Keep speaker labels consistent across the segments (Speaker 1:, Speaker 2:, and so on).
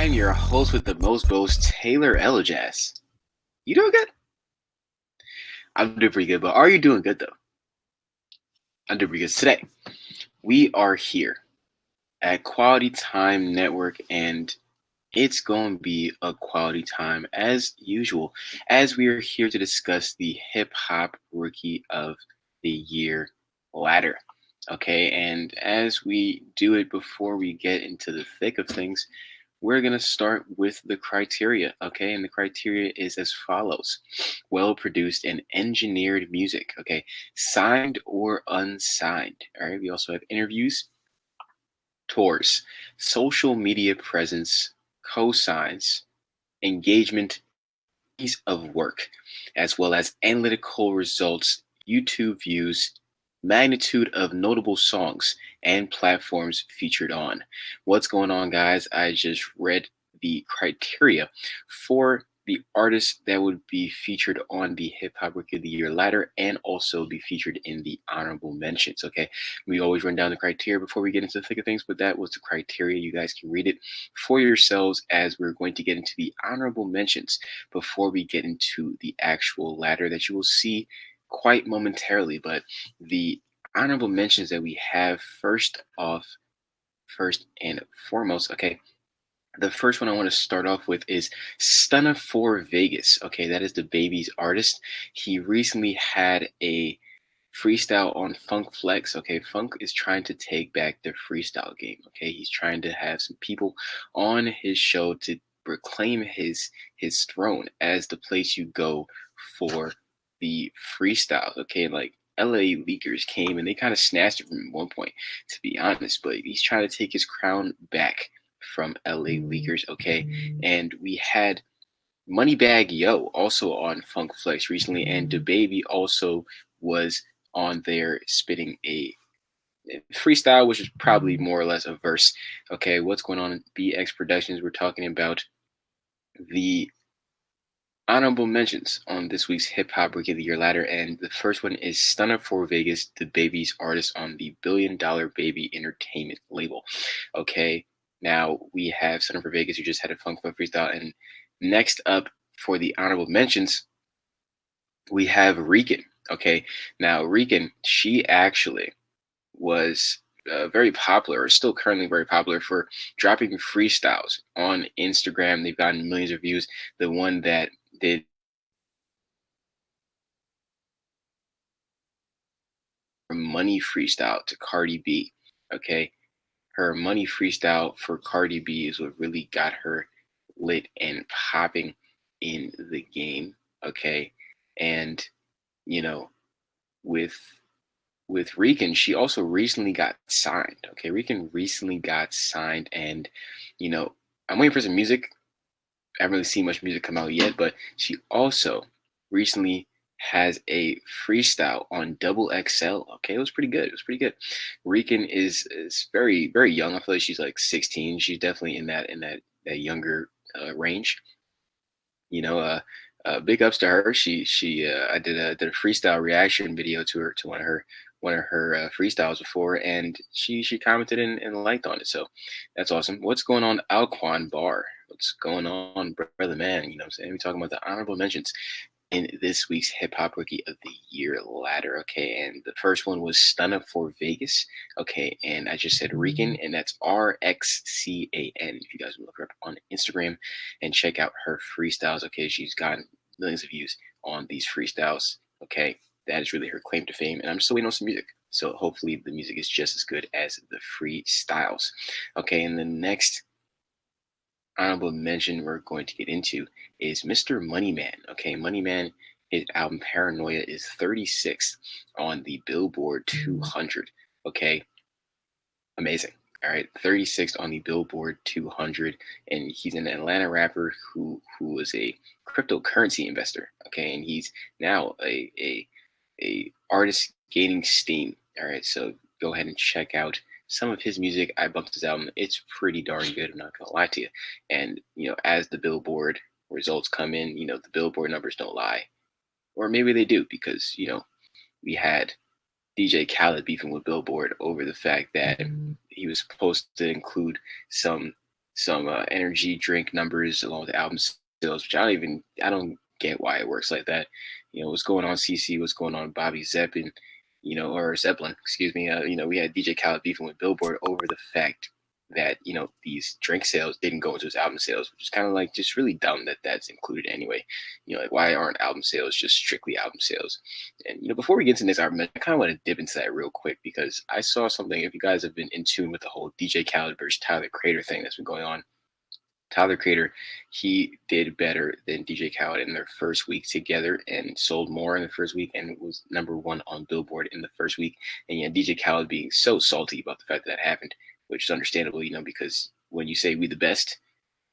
Speaker 1: I'm your host with the most boast, Taylor Elajas. You doing good? I'm doing pretty good, but are you doing good though? I'm doing pretty good. Today, we are here at Quality Time Network, and it's going to be a quality time as usual, as we are here to discuss the Hip Hop Rookie of the Year ladder. Okay, and as we do it, before we get into the thick of things, we're going to start with the criteria, okay? And the criteria is as follows: well produced and engineered music, okay? Signed or unsigned, all right? We also have interviews, tours, social media presence, cosigns, engagement, piece of work, as well as analytical results, YouTube views, magnitude of notable songs, and platforms featured on. What's going on, guys? I just read the criteria for the artists that would be featured on the Hip Hop Rookie of the Year ladder and also be featured in the honorable mentions. Okay, we always run down the criteria before we get into the thick of things, but that was the criteria. You guys can read it for yourselves as we're going to get into the honorable mentions before we get into the actual ladder that you will see quite momentarily. But the honorable mentions that we have first and foremost, okay, the first one I want to start off with is Stunna for Vegas. Okay, that is the Baby's artist. He recently had a freestyle on Funk Flex. Okay, Funk is trying to take back the freestyle game. Okay, he's trying to have some people on his show to reclaim his throne as the place you go for the freestyles. Okay, like LA Leakers came and they kind of snatched it from him at one point, to be honest. But he's trying to take his crown back from LA Leakers. Okay, and we had Moneybag Yo also on Funk Flex recently, and DaBaby also was on there spitting a freestyle, which is probably more or less a verse. Okay, what's going on in BX Productions? We're talking about the honorable mentions on this week's Hip Hop Rookie of the Year ladder, and the first one is Stunna for Vegas, the Baby's artist on the $1 Billion Baby Entertainment label. Okay, now we have Stunna for Vegas, who just had a Funk Flex freestyle, and next up for the honorable mentions, we have Rican. Okay, now Rican, she actually was very popular, or still currently very popular, for dropping freestyles on Instagram. They've gotten millions of views. The one that did Money freestyle to Cardi B. Okay, her Money freestyle for Cardi B is what really got her lit and popping in the game. Okay, and you know, with Rican, she also recently got signed. Okay, Rican recently got signed, and I'm waiting for some music. I haven't really seen much music come out yet, but she also recently has a freestyle on Double XL. Okay, it was pretty good. It was pretty good. Rican is very very young. I feel like she's like 16. She's definitely in that younger range. Big ups to her. She I did a freestyle reaction video to one of her freestyles before, and she commented and liked on it. So that's awesome. What's going on, Alquan Bar? What's going on, brother man? You know what I'm saying? We're talking about the honorable mentions in this week's Hip Hop Rookie of the Year ladder. Okay, and the first one was Stunna for Vegas. Okay, and I just said Rican, and that's RXCAN. If you guys look her up on Instagram and check out her freestyles. Okay, she's gotten millions of views on these freestyles. Okay, that is really her claim to fame, and I'm still waiting on some music. So hopefully the music is just as good as the freestyles. Okay, and the next honorable mention we're going to get into is Mr. Moneyman. Okay, Moneyman, his album Paranoia is 36th on the Billboard 200. Okay, amazing. All right, 36th on the Billboard 200, and he's an Atlanta rapper who was a cryptocurrency investor. Okay, and he's now a artist gaining steam. All right, so go ahead and check out some of his music. I bumped his album. It's pretty darn good. I'm not gonna lie to you. And as the Billboard results come in, the Billboard numbers don't lie, or maybe they do, because we had DJ Khaled beefing with Billboard over the fact that he was supposed to include some some energy drink numbers along with album sales, which I don't get why it works like that. What's going on, CC? What's going on, Bobby Zeppelin? Or Zeppelin, excuse me. We had DJ Khaled beefing with Billboard over the fact that these drink sales didn't go into his album sales, which is kind of like just really dumb that that's included anyway. Like, why aren't album sales just strictly album sales? And before we get into this argument, I kind of want to dip into that real quick because I saw something. If you guys have been in tune with the whole DJ Khaled versus Tyler Creator thing that's been going on, Tyler Creator, he did better than DJ Khaled in their first week together and sold more in the first week and was #1 on Billboard in the first week. And DJ Khaled being so salty about the fact that happened, which is understandable, because when you say we the best,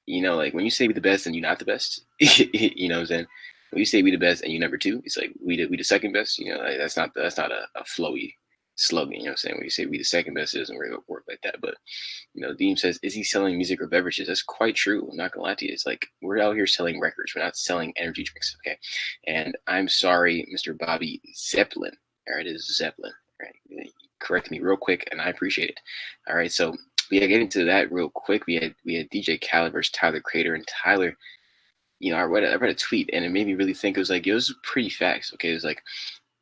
Speaker 1: like when you say we the best and you're not the best, you know what I'm saying? When you say we the best and you #2, it's like we the second best. Like that's not a flowy slogan. You know what I'm saying? When you say we the second best, it doesn't really work like that. But Deem says, is he selling music or beverages? That's quite true. I'm not gonna lie to you. It's like we're out here selling records. We're not selling energy drinks. Okay. And I'm sorry, Mr. Bobby Zeppelin. All right, it is Zeppelin. All right. Correct me real quick, and I appreciate it. All right, so we get into that real quick. We had DJ Khaled versus Tyler Creator, and Tyler, I read a tweet, and it made me really think. It was like, it was pretty facts. Okay, it was like,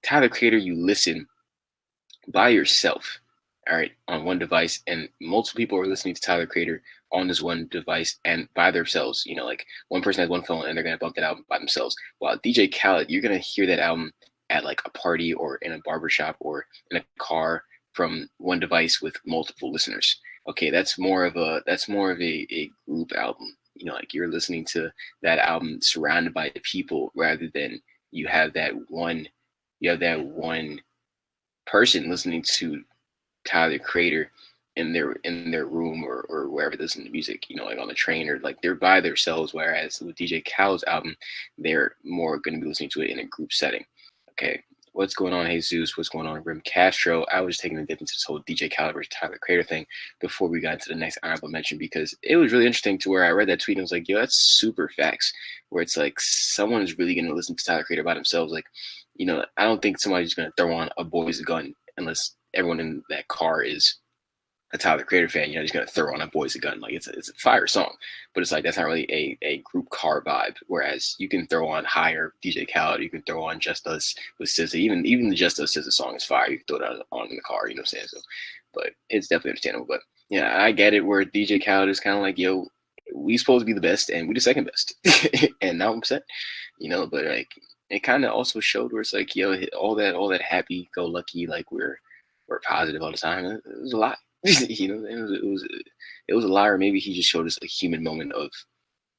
Speaker 1: Tyler Creator, you listen by yourself, all right, on one device, and multiple people are listening to Tyler Creator on this one device and by themselves. Like one person has one phone and they're gonna bump that album by themselves. While DJ Khaled, you're gonna hear that album at like a party or in a barbershop or in a car from one device with multiple listeners. Okay, that's more of a group album. Like you're listening to that album surrounded by people rather than you have that one person listening to Tyler Creator in their room or wherever they listen to music, like on the train or like they're by themselves. Whereas with DJ Khaled's album, they're more going to be listening to it in a group setting. Okay, what's going on, Jesus? What's going on, Rim Castro? I was just taking a dip into this whole DJ Khaled versus Tyler Creator thing before we got into the next honorable mention because it was really interesting to where I read that tweet and was like, yo, that's super facts. Where it's like someone is really going to listen to Tyler Creator by themselves. Like, I don't think somebody's going to throw on a Boys Gun unless everyone in that car is a Tyler Creator fan. He's going to throw on a Boys Gun. Like it's a fire song, but it's like that's not really a group car vibe. Whereas you can throw on Higher, DJ Khaled, you can throw on Just Us with SZA. Even the Just Us SZA song is fire. You can throw that on in the car. You know what I'm saying? So, but it's definitely understandable. But yeah, I get it. Where DJ Khaled is kind of like, yo, we supposed to be the best and we the second best, and now I'm upset. But like it kind of also showed where it's like, yo, all that happy go lucky, like we're positive all the time. It was a lie. It was a lie, or maybe he just showed us a human moment of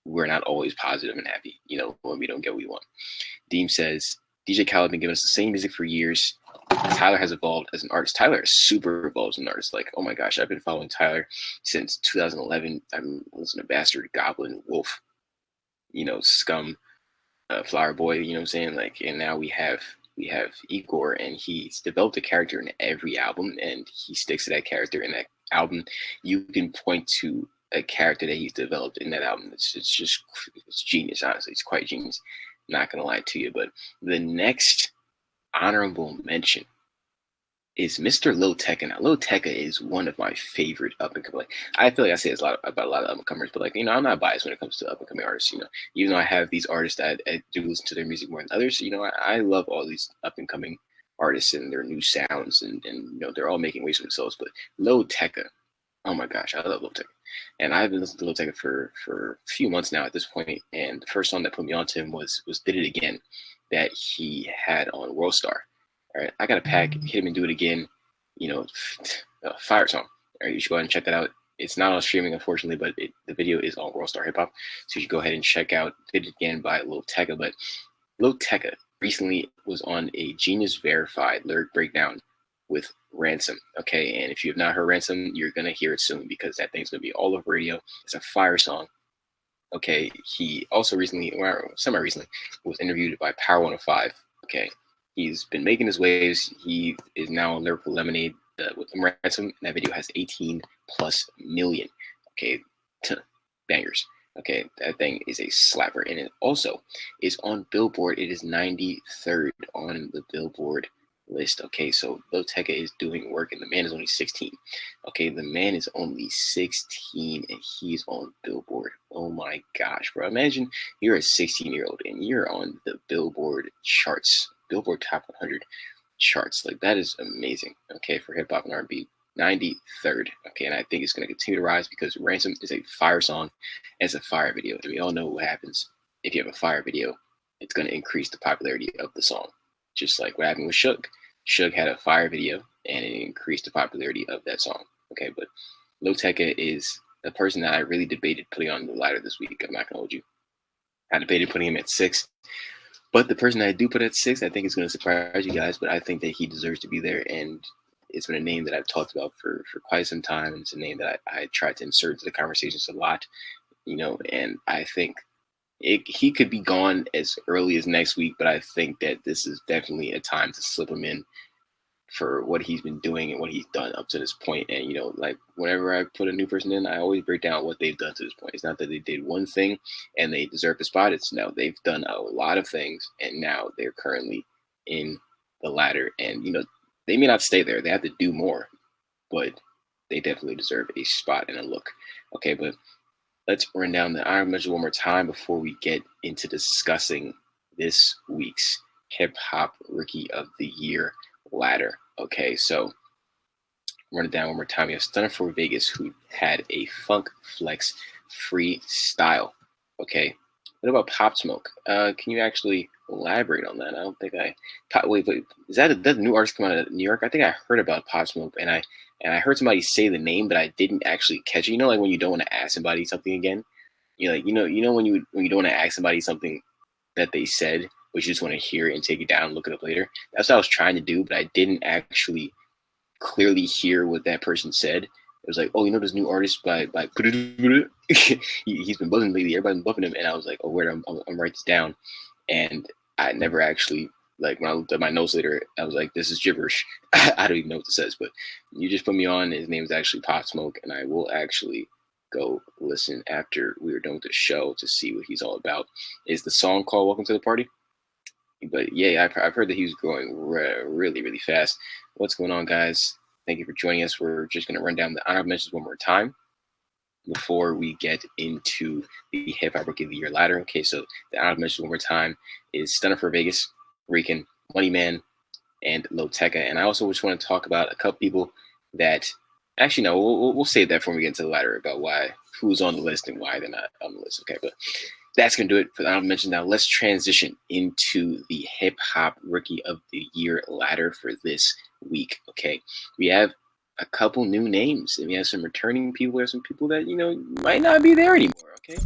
Speaker 1: we're not always positive and happy, when we don't get what we want. Deem says, DJ Khaled been giving us the same music for years. Tyler has evolved as an artist. Tyler is super evolved as an artist. Like, oh my gosh, I've been following Tyler since 2011. I've been listening to Bastard, Goblin, Wolf, Scum, Flower Boy, you know what I'm saying? Like, and now we have Igor, and he's developed a character in every album, and he sticks to that character in that album. You can point to a character that he's developed in that album. It's genius, honestly. It's quite genius. I'm not gonna lie to you, but the next honorable mention is Mr. Lil Tecca. Now, Lil Tecca is one of my favorite up and coming. Like, I feel like I say this about a lot of up and comers, but like, I'm not biased when it comes to up and coming artists. Even though I have these artists that I do listen to their music more than others, I love all these up and coming artists and their new sounds, and they're all making waves for themselves. But Lil Tecca, oh my gosh, I love Lil Tecca, and I've been listening to Lil Tecca for a few months now at this point. And the first song that put me onto him was "Did It Again" that he had on World Star. All right, I got a pack. Hit him and do it again. Fire song. All right, you should go ahead and check that out. It's not on streaming, unfortunately, but the video is on World Star Hip Hop. So you should go ahead and check out "Did It Again" by Lil Tecca. But Lil Tecca recently was on a Genius Verified lyric breakdown with Ransom. Okay, and if you have not heard Ransom, you're gonna hear it soon because that thing's gonna be all over radio. It's a fire song. Okay, he also recently, or semi-recently, was interviewed by Power 105. Okay. He's been making his waves. He is now on Lyrical Lemonade with Ransom, and that video has 18+ million. Okay, bangers. Okay, that thing is a slapper, and it also is on Billboard. It is 93rd on the Billboard list. Okay, so Lil Tecca is doing work, and the man is only 16. Okay, the man is only 16, and he's on Billboard. Oh my gosh, bro! Imagine you're a 16-year-old and you're on the Billboard charts, Billboard Top 100 charts. Like, that is amazing. Okay, for hip hop and R&B. 93rd. Okay, and I think it's going to continue to rise because Ransom is a fire song, and it's a fire video, and we all know what happens if you have a fire video. It's going to increase the popularity of the song, just like what happened with Suge. Suge had a fire video, and it increased the popularity of that song. Okay, but Lil Tecca is the person that I really debated putting on the ladder this week. I'm not going to hold you. I debated putting him at 6. But the person I do put at 6, I think is going to surprise you guys, but I think that he deserves to be there. And it's been a name that I've talked about for quite some time. And it's a name that I tried to insert into the conversations a lot, and I think he could be gone as early as next week, but I think that this is definitely a time to slip him in for what he's been doing and what he's done up to this point. And, like, whenever I put a new person in, I always break down what they've done to this point. It's not that they did one thing and they deserve the spot. It's no, they've done a lot of things, and now they're currently in the ladder. And, they may not stay there. They have to do more, but they definitely deserve a spot and a look. Okay, but let's run down the iron measure one more time before we get into discussing this week's Hip Hop Rookie of the Year ladder. Okay, so run it down one more time. You have Stunner for Vegas, who had a Funk Flex freestyle. Okay, what about Pop Smoke? Can you actually elaborate on that? I don't think wait, is that a new artist come out of New York? I think I heard about Pop Smoke, and I heard somebody say the name, but I didn't actually catch it. Like when you don't want to ask somebody something again, when you don't want to ask somebody something that they said, but you just want to hear it and take it down and look it up later. That's what I was trying to do, but I didn't actually clearly hear what that person said. It was like, oh, this new artist by he's been buzzing lately. Everybody's been buffing him, and I was like, oh, wait, I'm write this down, and I never actually, like, when I looked at my notes later, I was like, this is gibberish. I don't even know what this says, but you just put me on. His name is actually Pop Smoke, and I will actually go listen after we were done with the show to see what he's all about. Is the song called Welcome to the Party? But yeah, I've heard that he was growing really, really fast. What's going on, guys? Thank you for joining us. We're just going to run down the honorable mentions one more time before we get into the Hip Hop Rookie of the Year ladder. Okay, so the honorable mentions one more time is Stunner for Vegas, Rican, Money Man, and Lil Tecca. And I also just want to talk about a couple people that, actually, no, we'll save that when we get into the ladder about who's on the list and why they're not on the list. Okay, but that's going to do it for the honorable mention. Now let's transition into the Hip Hop Rookie of the Year ladder for this week. Okay, we have a couple new names, and we have some returning people. We have some people that might not be there anymore. Okay,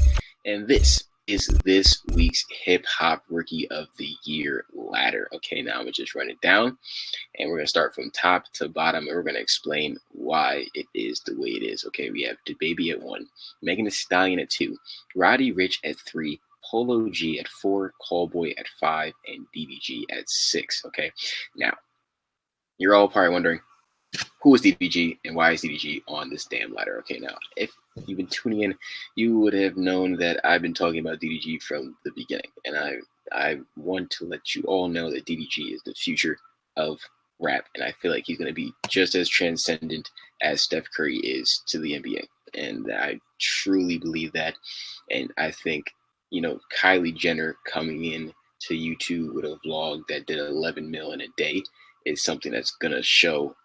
Speaker 1: and this is this week's Hip Hop Rookie of the Year ladder. Okay, now I'm gonna just run it down, and we're gonna start from top to bottom, and we're gonna explain why it is the way it is. Okay, we have DaBaby at 1, Megan Thee Stallion at 2, Roddy Ricch at 3, Polo G at 4, Callboy at 5, and DDG at 6. Okay, now you're all probably wondering, who is DDG and why is DDG on this damn ladder? Okay, now if you've been tuning in, you would have known that I've been talking about DDG from the beginning, and I want to let you all know that DDG is the future of rap, and I feel like he's going to be just as transcendent as Steph Curry is to the NBA, and I truly believe that. And I think Kylie Jenner coming in to YouTube with a vlog that did 11 mil in a day is something that's going to show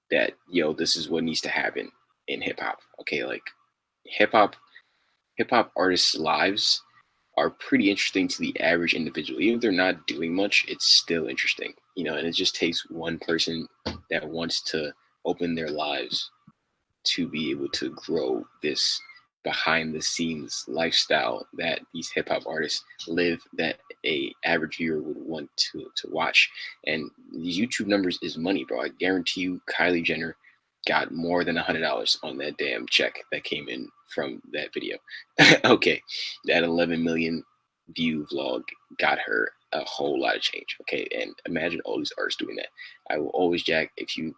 Speaker 1: that this is what needs to happen in hip hop. Okay, like hip hop artists' lives are pretty interesting to the average individual. Even if they're not doing much, it's still interesting. And it just takes one person that wants to open their lives to be able to grow this behind the scenes lifestyle that these hip hop artists live, that a average viewer would want to watch. And these YouTube numbers is money, bro. I guarantee you Kylie Jenner got more than $100 on that damn check that came in from that video. Okay, that 11 million view vlog got her a whole lot of change. Okay, and imagine all these artists doing that. I will always, Jack, if you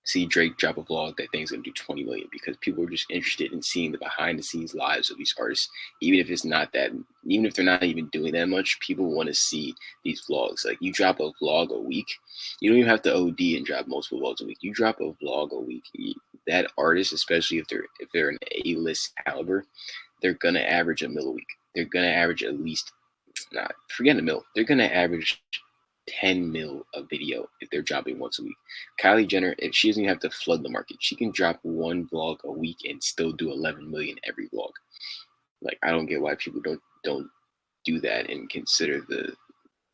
Speaker 1: see Drake drop a vlog that thing's gonna do 20 million because people are just interested in seeing the behind the scenes lives of these artists, even if it's not that, even if they're not even doing that much. People want to see these vlogs. Like, you drop a vlog a week, you don't even have to OD and drop multiple vlogs a week. You drop a vlog a week, that artist, especially if they're an A-list caliber, they're gonna average a mil a week. They're gonna average at least, not forget a mil. They're gonna average 10 mil a video if they're dropping once a week. Kylie Jenner, if she doesn't even have to flood the market, she can drop one vlog a week and still do 11 million every vlog. Like, I don't get why people don't do that and consider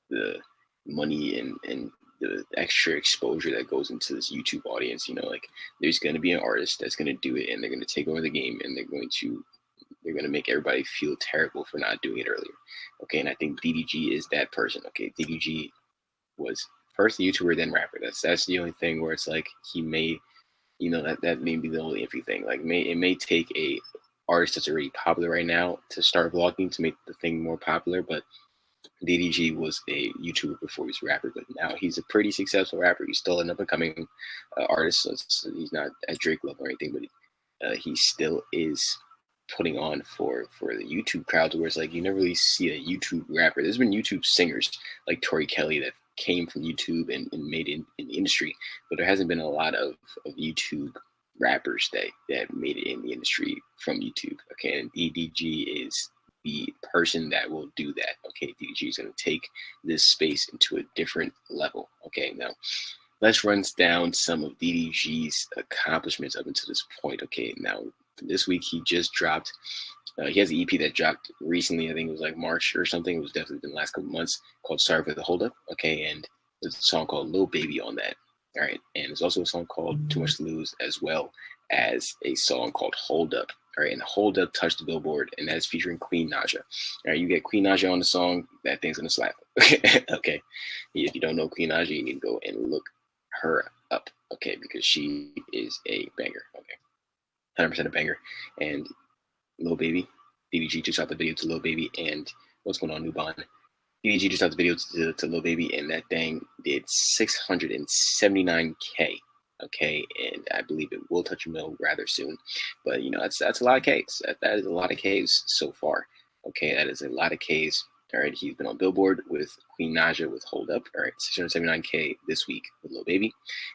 Speaker 1: the money and the extra exposure that goes into this YouTube audience. Like, there's going to be an artist that's going to do it, and they're going to take over the game, and they're going to make everybody feel terrible for not doing it earlier. Okay, and I think DDG is that person. Okay, DDG was first YouTuber, then rapper. That's the only thing where it's like he may, that may be the only iffy thing. Like, it may take a artist that's already popular right now to start vlogging to make the thing more popular, but DDG was a YouTuber before he was a rapper, but now he's a pretty successful rapper. He's still an up-and-coming artist, so he's not at Drake level or anything, but he still is putting on for the YouTube crowd, where it's like you never really see a YouTube rapper. There's been YouTube singers like Tori Kelly that came from YouTube and made it in the industry, but there hasn't been a lot of YouTube rappers that made it in the industry from YouTube. Okay, and DDG is the person that will do that. Okay, DDG is going to take this space into a different level. Okay, now let's run down some of DDG's accomplishments up until this point. Okay, now this week he just dropped. He has an EP that dropped recently. I think it was like March or something. It was definitely been the last couple months, called "Sorry for the Hold Up." Okay, and there's a song called "Lil Baby" on that. All right, and there's also a song called "Too Much to Lose," as well as a song called "Hold Up." All right, and "Hold Up" touched the Billboard, and that's featuring Queen Naja. All right, you get Queen Naja on the song, that thing's gonna slap. Okay, if you don't know Queen Naja, you need to go and look her up. Okay, because she is a banger. Okay, 100% a banger. And Lil Baby, DDG just shot the video to Lil Baby, and what's going on, Nuban? DDG just shot the video to Lil Baby, and that thing did 679K. Okay, and I believe it will touch a mil rather soon. But that's a lot of Ks. That is a lot of Ks so far. Okay, that is a lot of Ks. All right, he's been on Billboard with Queen Naja with Hold Up. All right, 679K this week with Lil Baby.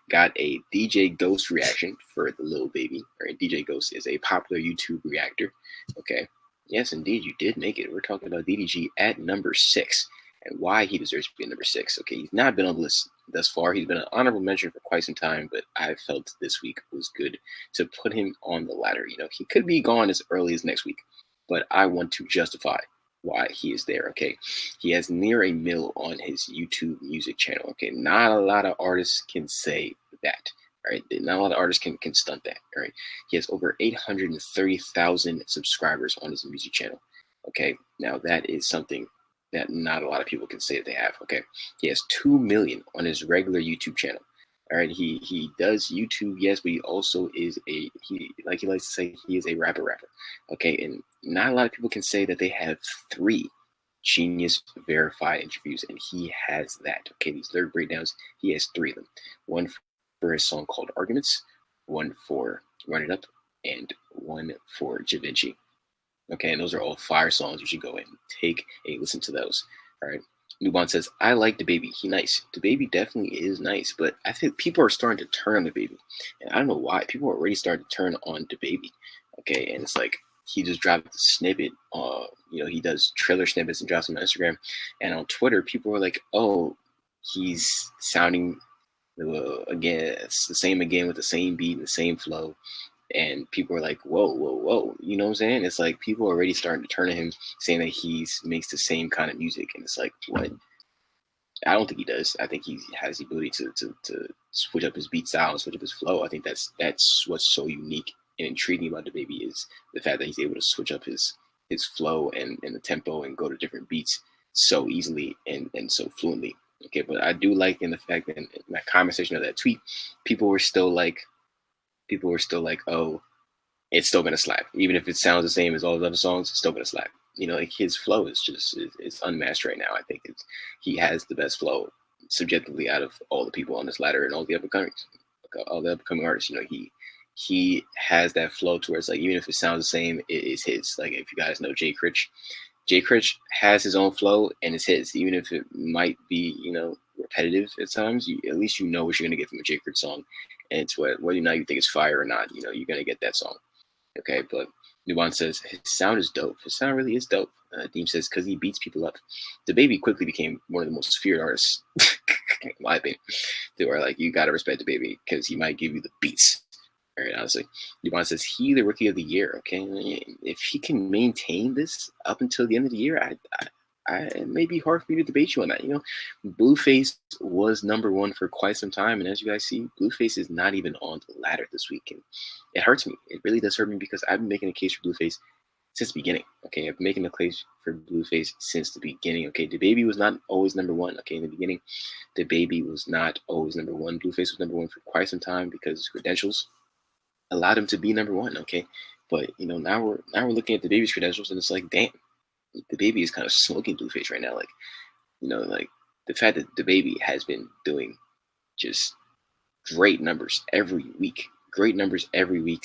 Speaker 1: Got a DJ Ghost reaction for the Lil Baby. All right, DJ Ghost is a popular YouTube reactor. Okay, yes, indeed, you did make it. We're talking about DDG at number 6 and why he deserves to be at number 6. Okay, he's not been on the list thus far. He's been an honorable mention for quite some time, but I felt this week was good to put him on the ladder. He could be gone as early as next week, but I want to justify why he is there. Okay, he has near a mil on his YouTube music channel. Okay, not a lot of artists can say that. Right, not a lot of artists can stunt that. All right, he has over 830,000 subscribers on his music channel. Okay, now that is something that not a lot of people can say that they have. Okay, he has 2 million on his regular YouTube channel. All right, he does YouTube, yes, but he also is he likes to say he is a rapper. Okay, and not a lot of people can say that they have 3 Genius verified interviews, and he has that. Okay, these lyric breakdowns, he has 3 of them. One for his song called Arguments, one for Run It Up, and one for Da Vinci. Okay, and those are all fire songs. You should go and take a listen to those. All right. Nuban says, I like DaBaby. He nice. DaBaby definitely is nice, but I think people are starting to turn on DaBaby. And I don't know why. People are already starting to turn on DaBaby. Okay, and it's like he just dropped a snippet. He does trailer snippets and drops them on Instagram. And on Twitter, people were like, oh, he's sounding again, it's the same again with the same beat and the same flow. And people are like, whoa. You know what I'm saying? It's like people are already starting to turn to him, saying that he makes the same kind of music. And it's like, what? I don't think he does. I think he has the ability to switch up his beat style and switch up his flow. I think that's what's so unique and intriguing about DaBaby is the fact that he's able to switch up his flow and the tempo and go to different beats so easily and so fluently. Okay, but I do like in the fact that in that conversation of that tweet, people were still like, oh, it's still gonna slap. Even if it sounds the same as all the other songs, it's still gonna slap. Like his flow is just it's unmatched right now. I think he has the best flow subjectively out of all the people on this ladder and all the up and comings. all the upcoming artists, he has that flow to where it's like even if it sounds the same, it is his. Like if you guys know Jay Critch, Jay Critch has his own flow and it's his. Even if it might be, repetitive at times, at least you know what you're gonna get from a Jay Critch song, and it's whether or not you think it's fire or not, you're gonna get that song. Okay, but Nuban says his sound is dope. His sound really is dope. Deem says because he beats people up. The Baby quickly became one of the most feared artists, in my opinion. They were like, you gotta respect the Baby because he might give you the beats. Very honestly, Nuban says he the rookie of the year. Okay, if he can maintain this up until the end of the year, it may be hard for me to debate you on that. Blueface was #1 for quite some time, and as you guys see, Blueface is not even on the ladder this week, and it hurts me. It really does hurt me because I've been making a case for Blueface since the beginning. Okay, I've been making a case for Blueface since the beginning. Okay, the Baby was not always #1. Okay, in the beginning, the Baby was not always #1. Blueface was #1 for quite some time because his credentials allowed him to be #1. Okay, but now we're looking at the Baby's credentials, and it's like, damn, the Baby is kind of smoking Blueface right now. Like, like the fact that the Baby has been doing just great numbers every week,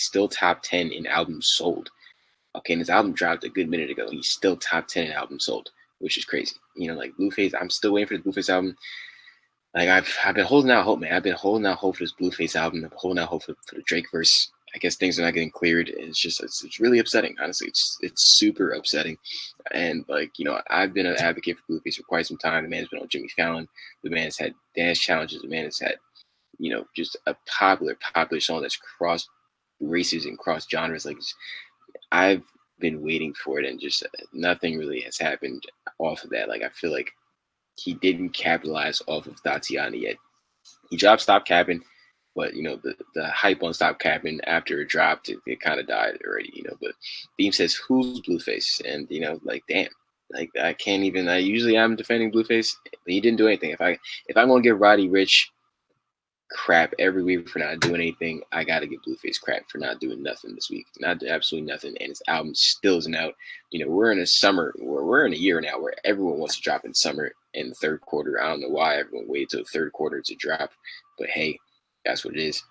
Speaker 1: still top 10 in albums sold. Okay, and his album dropped a good minute ago. He's still top 10 in albums sold, which is crazy. Like Blueface, I'm still waiting for the Blueface album. Like I've been holding out hope, man. I've been holding out hope for this Blueface album. I've been holding out hope for the Drake verse. I guess things are not getting cleared. It's really upsetting, honestly. It's super upsetting. And I've been an advocate for Blueface for quite some time. The man's been on Jimmy Fallon. The man's had dance challenges. The man has had, just a popular song that's crossed races and crossed genres. Like I've been waiting for it, and just nothing really has happened off of that. Like I feel like he didn't capitalize off of Tatiana yet. He dropped Stop Capping, but the hype on Stop Capping after it dropped, it kind of died already. But Beam says, "Who's Blueface?" And like damn, like I can't even. I usually I'm defending Blueface, but he didn't do anything. If I'm gonna give Roddy Ricch crap every week for not doing anything, I gotta give Blueface crap for not doing nothing this week. Not absolutely nothing, and his album still isn't out. We're in a summer, or we're in a year now where everyone wants to drop in summer in the third quarter. I don't know why everyone waited till the third quarter to drop, but hey, that's what it is.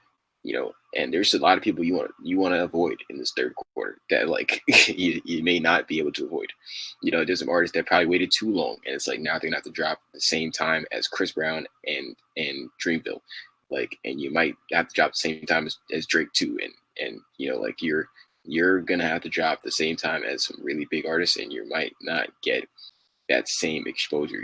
Speaker 1: And there's a lot of people you want to avoid in this third quarter that like you may not be able to avoid. There's some artists that probably waited too long, and it's like now they're gonna have to drop the same time as Chris Brown and Dreamville. Like, and you might have to drop the same time as Drake too, and like you're gonna have to drop the same time as some really big artists, and you might not get that same exposure,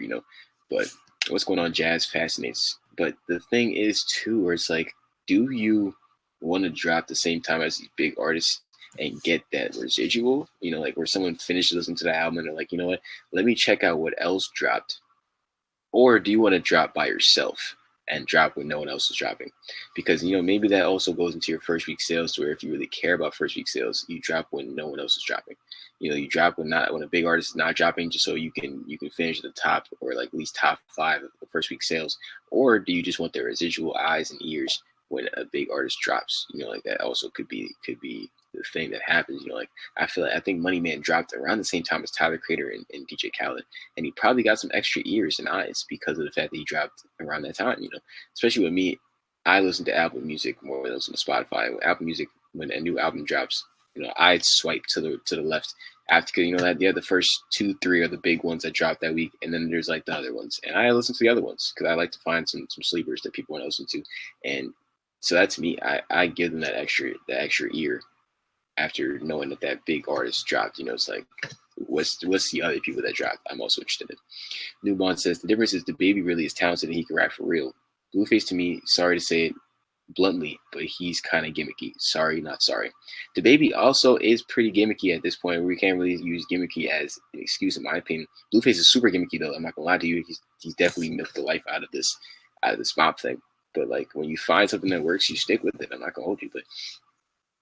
Speaker 1: But what's going on, Jazz fascinates. But the thing is too, where it's like, do you want to drop the same time as these big artists and get that residual? Like where someone finishes listening to the album and they're like, you know what, let me check out what else dropped. Or do you want to drop by yourself and drop when no one else is dropping? Because maybe that also goes into your first week sales, to where if you really care about first week sales, you drop when no one else is dropping. You drop when a big artist is not dropping, just so you can finish at the top, or like at least top 5 of the first week sales. Or do you just want the residual eyes and ears when a big artist drops? Like that also could be the thing that happens. Like I think Money Man dropped around the same time as Tyler Creator and DJ Khaled, and he probably got some extra ears and eyes because of the fact that he dropped around that time. Especially with me, I listen to Apple Music more than I listen to Spotify. With Apple Music, when a new album drops, I swipe to the left after, that the first 2-3 are the big ones that drop that week, and then there's like the other ones, and I listen to the other ones because I like to find some sleepers that people want to listen to, and so that's me. I give them that extra ear after knowing that big artist dropped. It's like, what's the other people that dropped? I'm also interested in. Newbond says the difference is the Baby really is talented and he can rap for real. Blueface, to me, sorry to say it bluntly, but he's kind of gimmicky. Sorry, not sorry. The Baby also is pretty gimmicky at this point. We can't really use gimmicky as an excuse, in my opinion. Blueface is super gimmicky though. I'm not gonna lie to you. He's definitely milked the life out of this mob thing. But like when you find something that works, you stick with it. I'm not gonna hold you, but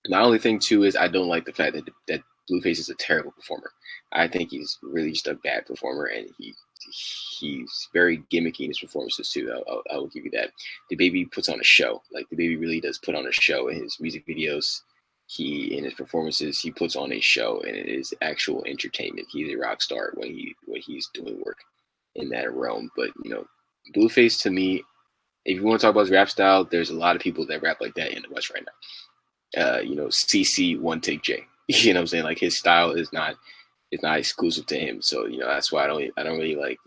Speaker 1: my only thing too is I don't like the fact that Blueface is a terrible performer. I think he's really just a bad performer, and he's very gimmicky in his performances too. I will give you that. The Baby puts on a show. Like the Baby really does put on a show in his music videos. In his performances, he puts on a show, and it is actual entertainment. He's a rock star when he's doing work in that realm. But Blueface, to me, if you want to talk about his rap style, there's a lot of people that rap like that in the West right now. You know, CC One Take J. You know what I'm saying? Like his style is not exclusive to him. So you know that's why I don't really like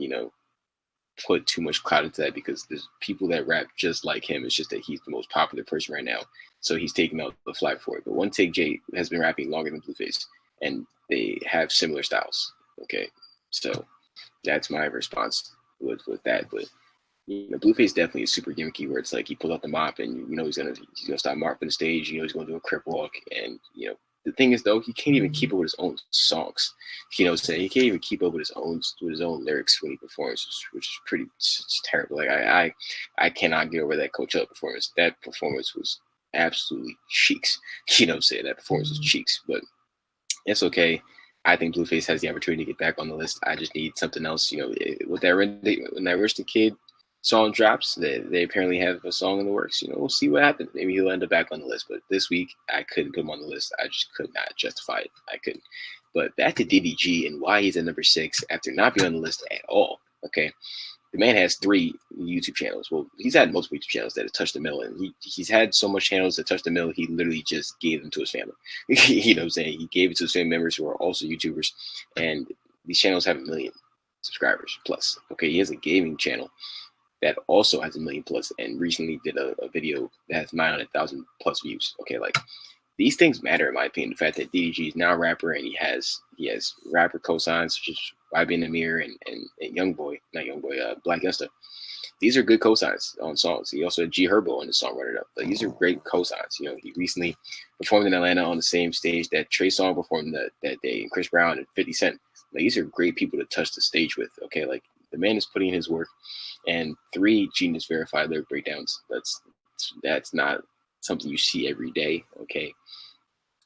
Speaker 1: put too much clout into that, because there's people that rap just like him. It's just that he's the most popular person right now, so he's taking out the flag for it. But One Take J has been rapping longer than Blueface, and they have similar styles. Okay, so that's my response with that. But you know, Blueface definitely is super gimmicky, where it's like he pulls out the mop and you know he's gonna start mopping the stage. You know he's gonna do a crip walk, and you know the thing is though he can't even keep up with his own songs. You know what I'm saying? He can't even keep up with his own lyrics when he performs, which is pretty it's terrible. Like I cannot get over that Coachella performance. That performance was absolutely cheeks. You know what I'm saying? That performance was cheeks, but it's okay. I think Blueface has the opportunity to get back on the list. I just need something else. You know, with that when that Rich the Kid song drops, they apparently have a song in the works. You know, we'll see what happens. Maybe he'll end up back on the list. But this week, I couldn't put him on the list. I just could not justify it. I couldn't. But back to DDG and why he's at number 6 after not being on the list at all. Okay. The man has 3 YouTube channels. Well, he's had multiple YouTube channels that have touched the mill, and he's had so much channels that touched the mill, he literally just gave them to his family. You know what I'm saying? He gave it to his family members who are also YouTubers, and these channels have 1 million subscribers plus. Okay, he has a gaming channel that also has 1 million plus, and recently did a video that has 900,000 plus views. Okay, like these things matter in my opinion. The fact that DDG is now a rapper and he has rapper cosigns such as YB in the Mirror and Black Youngsta. These are good cosigns on songs. He also had G Herbo on the song Run It Up. Like, these are great cosigns. You know, he recently performed in Atlanta on the same stage that Trey Songz performed that day, and Chris Brown and 50 Cent. Like, these are great people to touch the stage with. Okay, like the man is putting in his work, and 3 Genius verified lyric breakdowns. That's not something you see every day. Okay,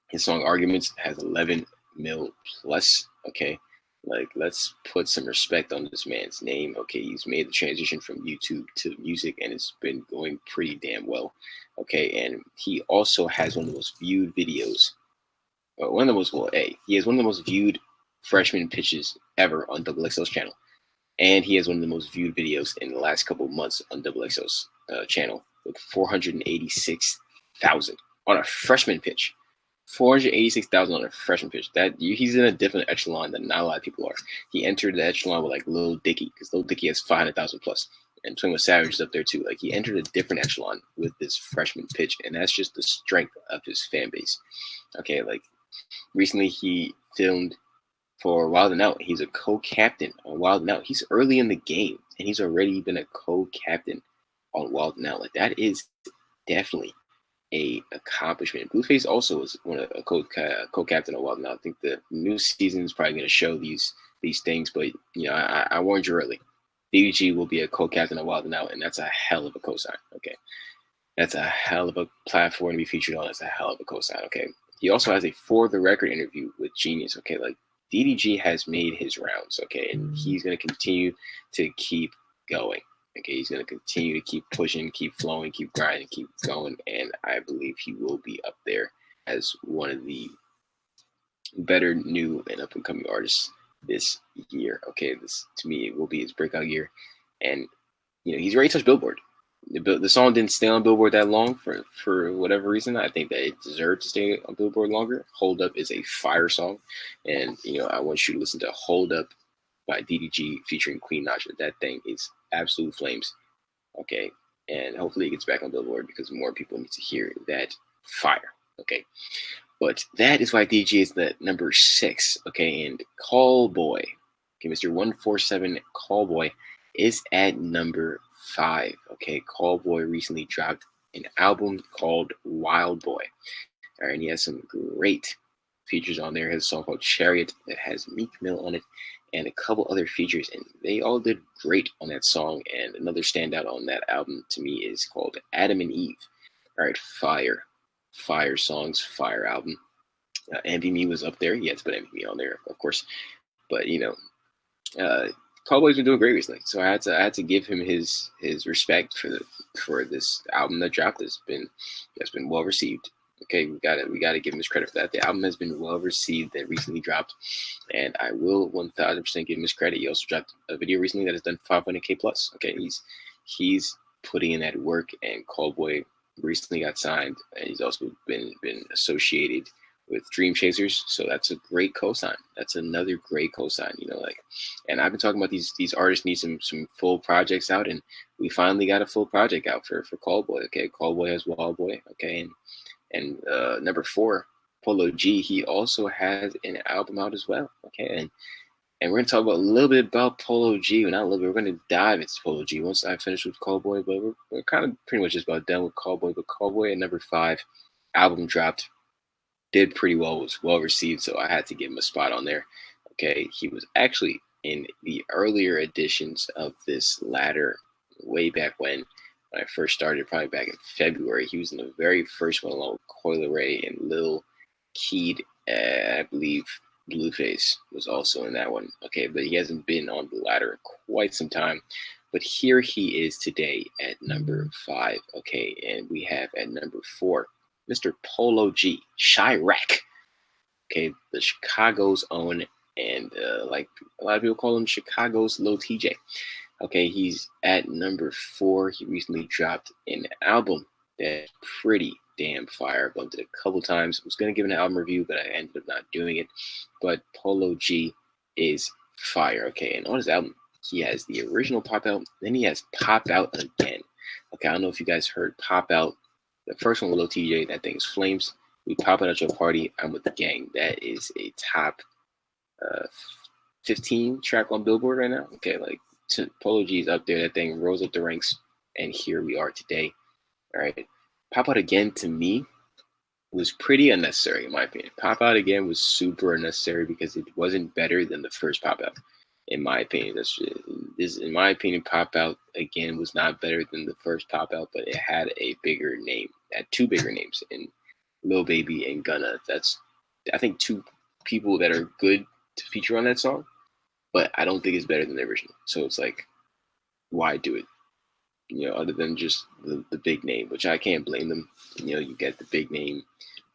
Speaker 1: his song Arguments has 11 mil plus. Okay, like let's put some respect on this man's name. Okay, he's made the transition from YouTube to music, and it's been going pretty damn well. Okay, and he also has one of the most viewed videos. He has one of the most viewed freshman pitches ever on XXL's channel, and he has one of the most viewed videos in the last couple of months on XXL's channel with 486,000 on a freshman pitch. 486,000 on a freshman pitch. That he's in a different echelon than not a lot of people are. He entered the echelon with like Lil Dicky, because Lil Dicky has 500,000 plus, and 21 Savage is up there too. Like he entered a different echelon with this freshman pitch, and that's just the strength of his fan base. Okay, like recently he filmed for Wild 'N Out. He's a co-captain on Wild 'N Out. He's early in the game, and he's already been a co-captain on Wild 'N Out. Like that is definitely a accomplishment. Blueface also is one of a co-captain of Wild 'N Out. I think the new season is probably going to show these things, but you know, I warned you early. DDG will be a co-captain of Wild 'N Out, and that's a hell of a cosign. Okay, that's a hell of a platform to be featured on. That's a hell of a cosign. Okay, he also has a For the Record interview with Genius. Okay, like DDG has made his rounds. Okay, and he's going to continue to keep going. Okay, he's going to continue to keep pushing, keep flowing, keep grinding, keep going, and I believe he will be up there as one of the better new and up-and-coming artists this year. Okay, this to me will be his breakout year, and you know he's already touched Billboard. The song didn't stay on Billboard that long for whatever reason. I think that it deserved to stay on Billboard longer. Hold Up is a fire song, and you know I want you to listen to Hold Up by DDG featuring Queen Naja. That thing is absolute flames. Okay, and hopefully it gets back on Billboard because more people need to hear that fire. Okay, but that is why DDG is the number 6. Okay, and Callboy, okay, Mr. 147 Callboy is at number 5. Okay, Callboy recently dropped an album called Wild Boy. All right, and he has some great features on there. He has a song called Chariot that has Meek Mill on it, and a couple other features, and they all did great on that song. And another standout on that album to me is called Adam and Eve. All right, fire songs, fire album. Envy Me was up there. He had to put Envy Me on there, of course. But you know, Cowboy's been doing great recently, so I had to give him his respect for this album that dropped. That's been well received. Okay, we gotta give him his credit for that. The album has been well received that recently dropped, and I will 1000% give him his credit. He also dropped a video recently that has done 500K plus. Okay, he's putting in that work, and Callboy recently got signed, and he's also been associated with Dream Chasers, so that's a great cosign. That's another great cosign, like. And I've been talking about these artists need some full projects out, and we finally got a full project out for Callboy. Okay, Callboy has Wild Boy. Okay, and number 4, Polo G, he also has an album out as well. Okay, and we're gonna talk about a little bit about Polo G. Well, not a little bit. We're gonna dive into Polo G once I finish with Callboy, but we're kind of pretty much just about done with Callboy. But Callboy at number 5, album dropped, did pretty well, was well received, so I had to give him a spot on there. Okay, he was actually in the earlier editions of this ladder way back when I first started, probably back in February. He was in the very first one along with Coil Ray and Lil Keed. I believe Blueface was also in that one. Okay, but he hasn't been on the ladder in quite some time. But here he is today at number 5. Okay, and we have at number 4, Mr. Polo G, Chirac. Okay, the Chicago's own, and like a lot of people call him Chicago's Lil TJ. Okay, he's at number 4. He recently dropped an album that's pretty damn fire. I bumped it a couple times. I was going to give an album review, but I ended up not doing it. But Polo G is fire. Okay, and on his album, he has the original Pop Out, then he has Pop Out again. Okay, I don't know if you guys heard Pop Out. The first one with Lil TJ, that thing's flames. We pop it at your party. I'm with the gang. That is a top 15 track on Billboard right now. Okay, like Polo G is up there. That thing rose up the ranks, and here we are today. All right, Pop Out Again to me was pretty unnecessary in my opinion. Pop Out Again was super unnecessary because it wasn't better than the first Pop Out. In my opinion, in my opinion, Pop Out Again was not better than the first Pop Out, but it had a bigger name. It had 2 bigger names in Lil Baby and Gunna. That's, I think, 2 people that are good to feature on that song, but I don't think it's better than the original. So it's like, why do it? Other than just the big name, which I can't blame them. You get the big name,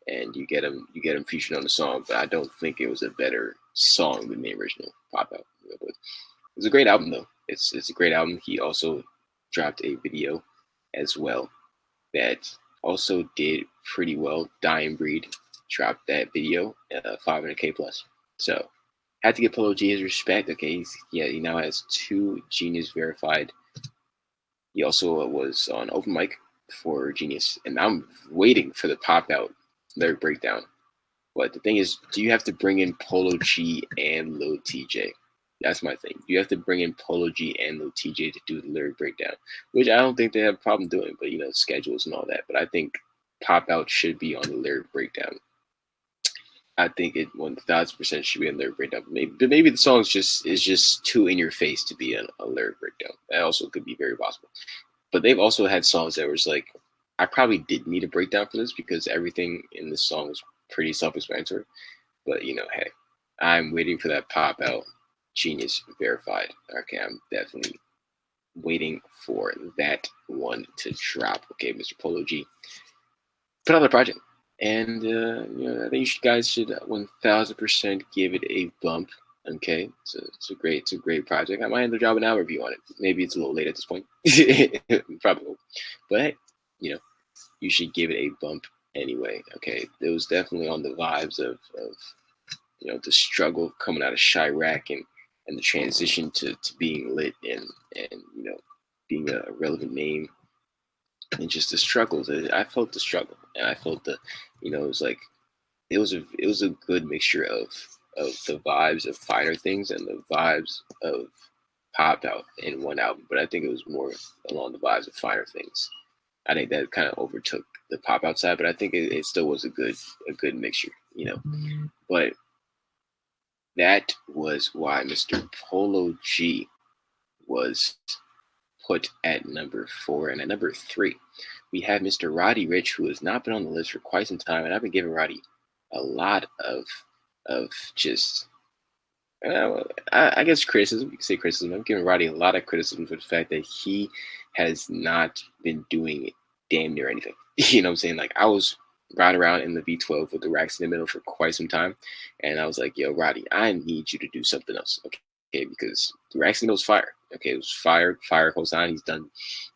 Speaker 1: and you get them featured on the song, but I don't think it was a better song than the original Pop Out. But it's a great album though. It's a great album. He also dropped a video as well that also did pretty well. Dying Breed dropped that video, 500K plus. So had to give Polo G his respect. Okay, he now has 2 Genius verified. He also was on open mic for Genius, and I'm waiting for the Pop Out lyric breakdown. But the thing is, do you have to bring in Polo G and Lil TJ? That's my thing. You have to bring in Polo G and Lil TJ to do the lyric breakdown, which I don't think they have a problem doing, but schedules and all that. But I think Pop Out should be on the lyric breakdown. I think it 1000% should be on the lyric breakdown. Maybe the song is just too in your face to be a lyric breakdown. That also could be very possible. But they've also had songs that was like, I probably did need a breakdown for this because everything in this song was pretty self-explanatory. But hey, I'm waiting for that Pop Out Genius verified. Okay, I'm definitely waiting for that one to drop. Okay, Mr. Polo G, put out the project, and I think you guys should 1000% give it a bump. Okay, it's a great project. I might end up dropping an album review on it. Maybe it's a little late at this point. Probably won't. But hey, you should give it a bump anyway. Okay, it was definitely on the vibes of the struggle coming out of Chirac and the transition to being lit and being a relevant name, and just the struggles. I felt the struggle, and I felt it was like it was a good mixture of the vibes of Finer Things and the vibes of Pop Out in one album. But I think it was more along the vibes of Finer Things. I think that kind of overtook the Pop Out side, but I think it still was a good mixture, But that was why Mr. Polo G was put at number 4. And at number 3, we have Mr. Roddy Ricch, who has not been on the list for quite some time. And I've been giving Roddy a lot of just, I guess, criticism. You can say criticism. I'm giving Roddy a lot of criticism for the fact that he has not been doing damn near anything. You know what I'm saying? Like, I was riding around in the V12 with the racks in the middle for quite some time, and I was like, yo, Roddy, I need you to do something else, okay? Because the racks in the middle is fire. Okay, it was fire, fire cosign. He's done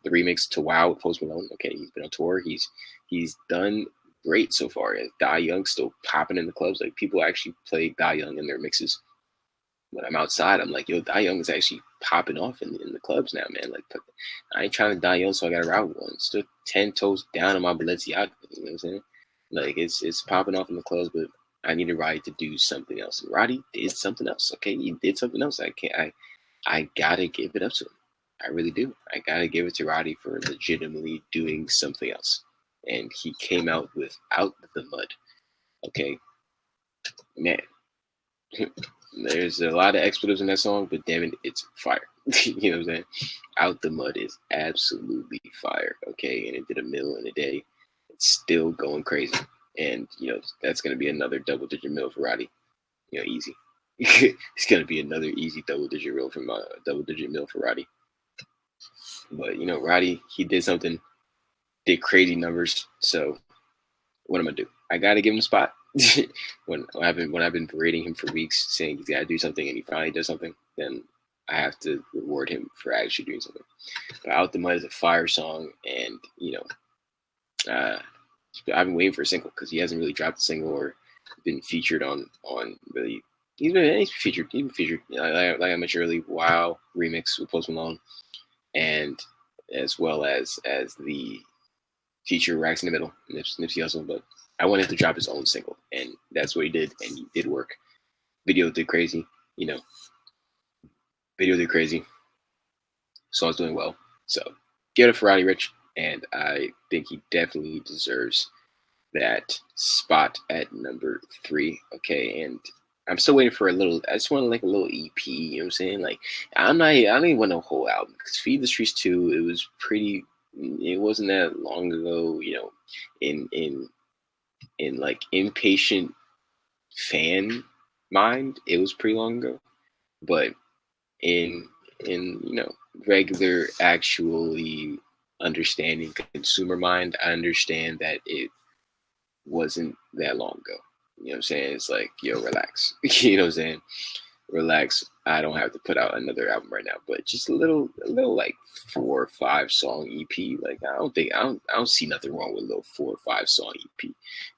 Speaker 1: the remix to Wow with Post Malone. Okay, he's been on tour. He's done great so far. Die Young's still popping in the clubs. Like people actually play Die Young in their mixes. When I'm outside, I'm like, yo, Die Young is actually popping off in the clubs now, man. Like, I ain't trying to Die Young, so I got to route one. Still 10 toes down on my Balenciaga. You know what I'm saying? Like, it's popping off in the clubs, but I needed Roddy to do something else. And Roddy did something else. Okay, he did something else. I gotta give it up to him. I really do. I gotta give it to Roddy for legitimately doing something else. And he came out with Out the Mud. Okay, man. There's a lot of expletives in that song, but damn it, it's fire. You know what I'm saying? Out the Mud is absolutely fire. Okay, and it did 1 mil in a day. It's still going crazy, and that's gonna be another double-digit mil for Roddy. Easy. It's gonna be another easy double-digit mil for Roddy. But Roddy, he did something, did crazy numbers. So what am I gonna do? I gotta give him a spot. when I've been berating him for weeks, saying he's got to do something, and he finally does something, then I have to reward him for actually doing something. But Out the Mud is a fire song, and I've been waiting for a single because he hasn't really dropped a single or been featured on really. He's been featured. Like I mentioned earlier, Wow remix with Post Malone, and as well as the feature Racks in the Middle, Nipsey Hussle, but I wanted to drop his own single, and that's what he did, and he did work. Video did crazy, Video did crazy. Song's doing well. So give it a Roddy Ricch, and I think he definitely deserves that spot at number 3. Okay, and I'm still waiting for a little. I just want like a little EP. You know what I'm saying? Like I don't even want a whole album because Feed the Streets 2. It was pretty. It wasn't that long ago. In like impatient fan mind, it was pretty long ago. But in regular actually understanding consumer mind, I understand that it wasn't that long ago. You know what I'm saying? It's like, yo, relax. You know what I'm saying? Relax. I don't have to put out another album right now, but just a little like 4 or 5 song EP. Like I don't see nothing wrong with a little 4 or 5 song EP.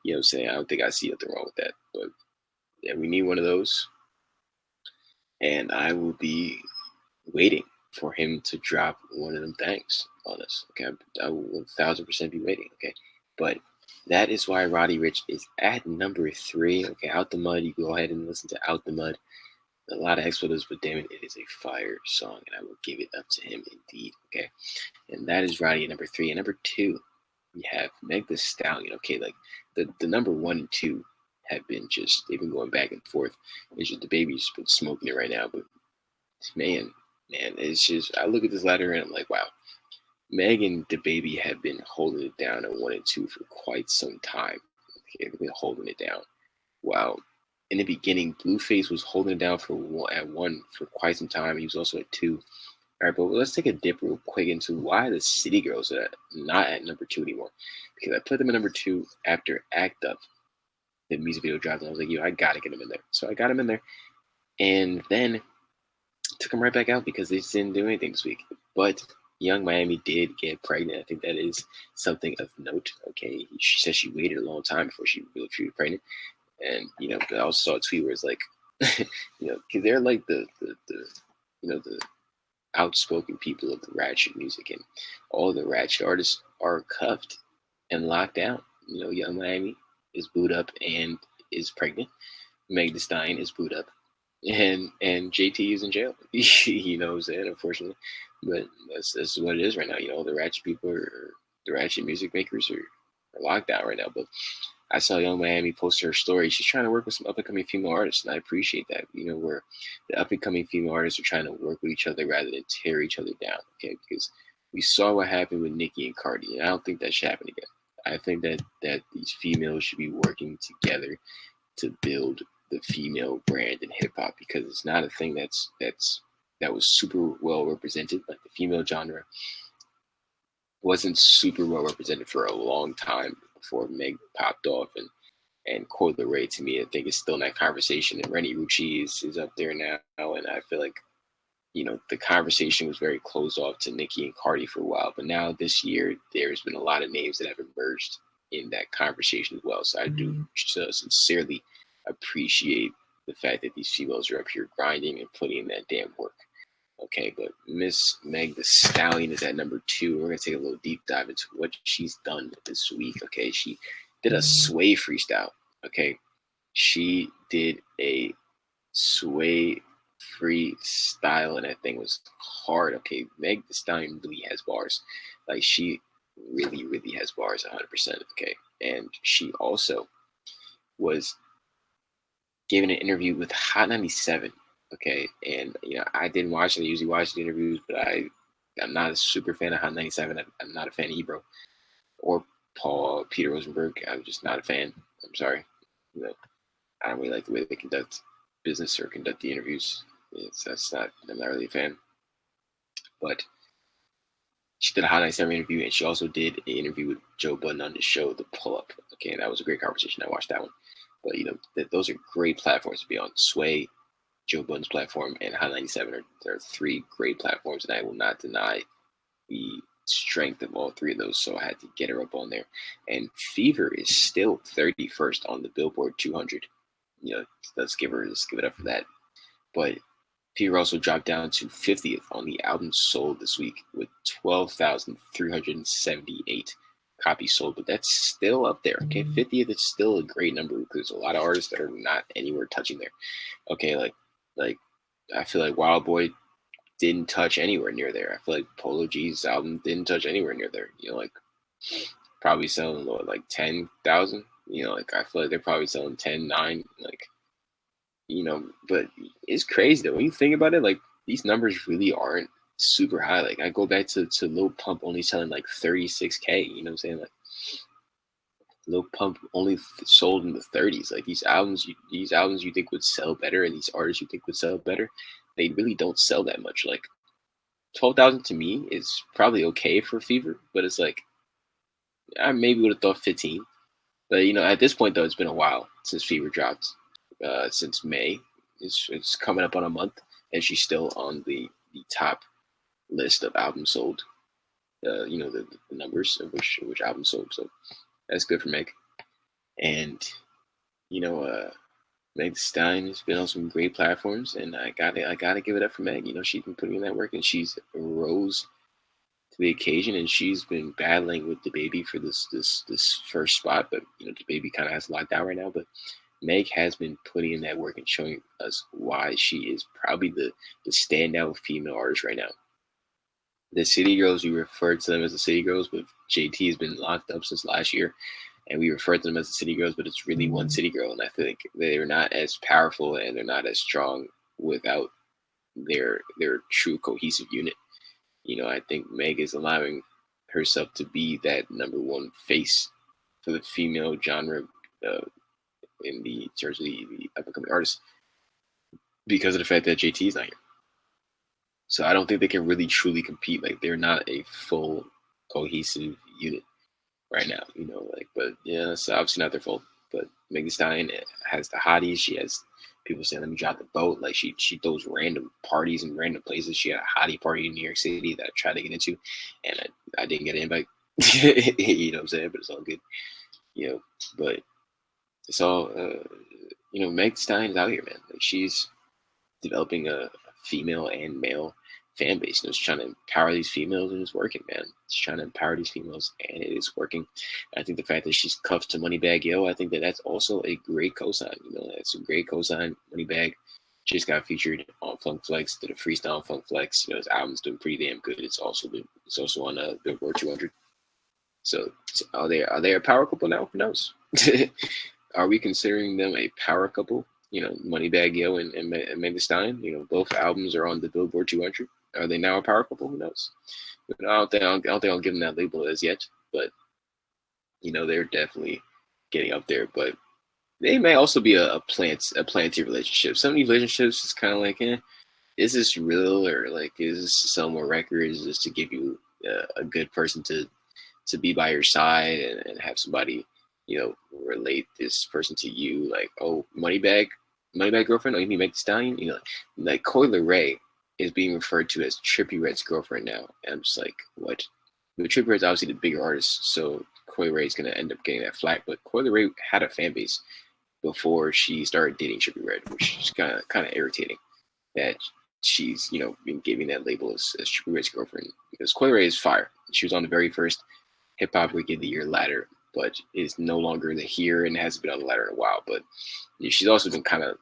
Speaker 1: You know what I'm saying? I don't think I see nothing wrong with that. But yeah, we need one of those. And I will be waiting for him to drop one of them things on us. Okay, I will 1000% be waiting. Okay, but that is why Roddy Ricch is at number 3. Okay, Out the Mud. You go ahead and listen to Out the Mud. A lot of expletives, but damn it, it is a fire song, and I will give it up to him indeed. Okay, and that is Roddy at number 3. And number 2, we have Meg Thee Stallion. Okay, like the number 1 and 2 have been they've been going back and forth. It's just the baby's been smoking it right now, but man, it's just I look at this ladder and I'm like, wow, Meg and the baby have been holding it down at 1 and 2 for quite some time. Okay, they've been holding it down. Wow. In the beginning, Blueface was holding it down at 1 for quite some time. He was also at 2. All right, but let's take a dip real quick into why the City Girls are not at number 2 anymore. Because I put them at number 2 after Act Up, the music video dropped, and I was like, yo, I gotta get them in there. So I got them in there, and then took them right back out because they just didn't do anything this week. But Young Miami did get pregnant. I think that is something of note. Okay, she said she waited a long time before she revealed she was pregnant. And I also saw a tweet where it's like, because they're like the outspoken people of the ratchet music, and all the ratchet artists are cuffed and locked down. Young Miami is booed up and is pregnant. Meg Thee Stallion is booed up, and JT is in jail. You know what I'm saying? Unfortunately, but that's what it is right now. The ratchet people the ratchet music makers are locked down right now. But I saw Young Miami post her story. She's trying to work with some up-and-coming female artists, and I appreciate that. Where the up-and-coming female artists are trying to work with each other rather than tear each other down. Okay, because we saw what happened with Nicki and Cardi, and I don't think that should happen again. I think that these females should be working together to build the female brand in hip hop, because it's not a thing that was super well represented. Like the female genre wasn't super well represented for a long time before Meg popped off, and Coi Leray, to me, I think is still in that conversation. And Rennie Rucci is up there now, and I feel like the conversation was very closed off to Nicki and Cardi for a while. But now this year, there's been a lot of names that have emerged in that conversation as well. So I do sincerely appreciate the fact that these females are up here grinding and putting in that damn work. Okay, but Miss Meg Thee Stallion is at number 2. We're gonna take a little deep dive into what she's done this week. Okay, she did a sway freestyle. Okay, she did a sway freestyle, and that thing was hard. Okay, Meg Thee Stallion really has bars. Like, she really, really has bars 100%. Okay, and she also was given an interview with Hot 97. Okay, and I didn't watch it. I usually watch the interviews, but I'm not a super fan of Hot 97. I'm not a fan of Ebro or Peter Rosenberg. I'm just not a fan. I'm sorry. I don't really like the way they conduct business or conduct the interviews. I'm not really a fan. But she did a Hot 97 interview, and she also did an interview with Joe Budden on the show, The Pull Up. Okay, and that was a great conversation. I watched that one. But those are great platforms to be on. Sway, Joe Budden's platform, and Hot 97 are 3 great platforms, and I will not deny the strength of all 3 of those. So I had to get her up on there. And Fever is still 31st on the Billboard 200. Let's give it up for that. But Fever also dropped down to 50th on the album sold this week with 12,378 copies sold. But that's still up there. Okay, 50th is still a great number because there's a lot of artists that are not anywhere touching there. Okay, like I feel like Wild Boy didn't touch anywhere near there. I feel like Polo G's album didn't touch anywhere near there. Probably selling like 10,000. I feel like they're probably selling 10, 9, but it's crazy though. When you think about it, like, these numbers really aren't super high. Like, I go back to Lil Pump only selling like 36K, you know what I'm saying? Like, Lil Pump only sold in the 30s. Like, these albums you think would sell better, and these artists you think would sell better, they really don't sell that much. Like, 12,000 to me is probably okay for Fever, but it's like, I maybe would have thought 15. But at this point though, it's been a while since Fever dropped. Since May. It's coming up on a month, and she's still on the top list of albums sold. The numbers of which album sold. So that's good for Meg. And Meg Thee Stallion has been on some great platforms, and I gotta give it up for Meg. She's been putting in that work, and she's rose to the occasion, and she's been battling with DaBaby for this first spot. But DaBaby kind of has locked out right now, but Meg has been putting in that work and showing us why she is probably the standout female artist right now. The City Girls, we refer to them as the City Girls, but JT has been locked up since last year, and we refer to them as the City Girls, but it's really one City Girl, and I think they're not as powerful and they're not as strong without their true cohesive unit. I think Meg is allowing herself to be that number 1 face for the female genre in the terms of the up-and-coming artists, because of the fact that JT is not here. So I don't think they can really truly compete. Like, they're not a full cohesive unit right now, but yeah, it's obviously not their fault. But Meg Thee Stallion has the hotties. She has people saying, "Let me drop the boat." Like, she throws random parties in random places. She had a hottie party in New York City that I tried to get into, and I didn't get an invite. You know what I'm saying? But it's all good. But it's all Meg Thee Stallion's out here, man. Like, she's developing a female and male fan base, and it's trying to empower these females, and it's working, man. It's trying to empower these females, and it is working. And I think the fact that she's cuffed to Moneybagg Yo, I think that's also a great cosign. That's a great cosign. Moneybagg just got featured on Funk Flex, did a freestyle on Funk Flex. His album's doing pretty damn good. It's also on Billboard 200. So are they a power couple now? Who knows? Are we considering them a power couple? Moneybagg Yo and Meg Thee Stallion. Both albums are on the Billboard 200. Are they now a power couple? Who knows? I don't think I'll give them that label as yet. But they're definitely getting up there. But they may also be a planty relationship. Some of these relationships is kind of like, is this real, or like, is this to sell more records? Is this to give you a good person to be by your side and have somebody relate this person to you? Like, oh, Moneybagg girlfriend? Oh, you mean Meg Thee Stallion? Like Coi Leray is being referred to as Trippie Redd's girlfriend now. And I'm just like, what? But Trippie Redd's obviously the bigger artist, so Coi Leray is going to end up getting that flack. But Coi Leray had a fan base before she started dating Trippie Redd, which is kind of irritating that she's, you know, been giving that label as Trippie Redd's girlfriend, because Coi Leray is fire. She was on the very first Hip Hop Rookie of the Year ladder, but is no longer the here and hasn't been on the ladder in a while. But yeah, she's also been kind of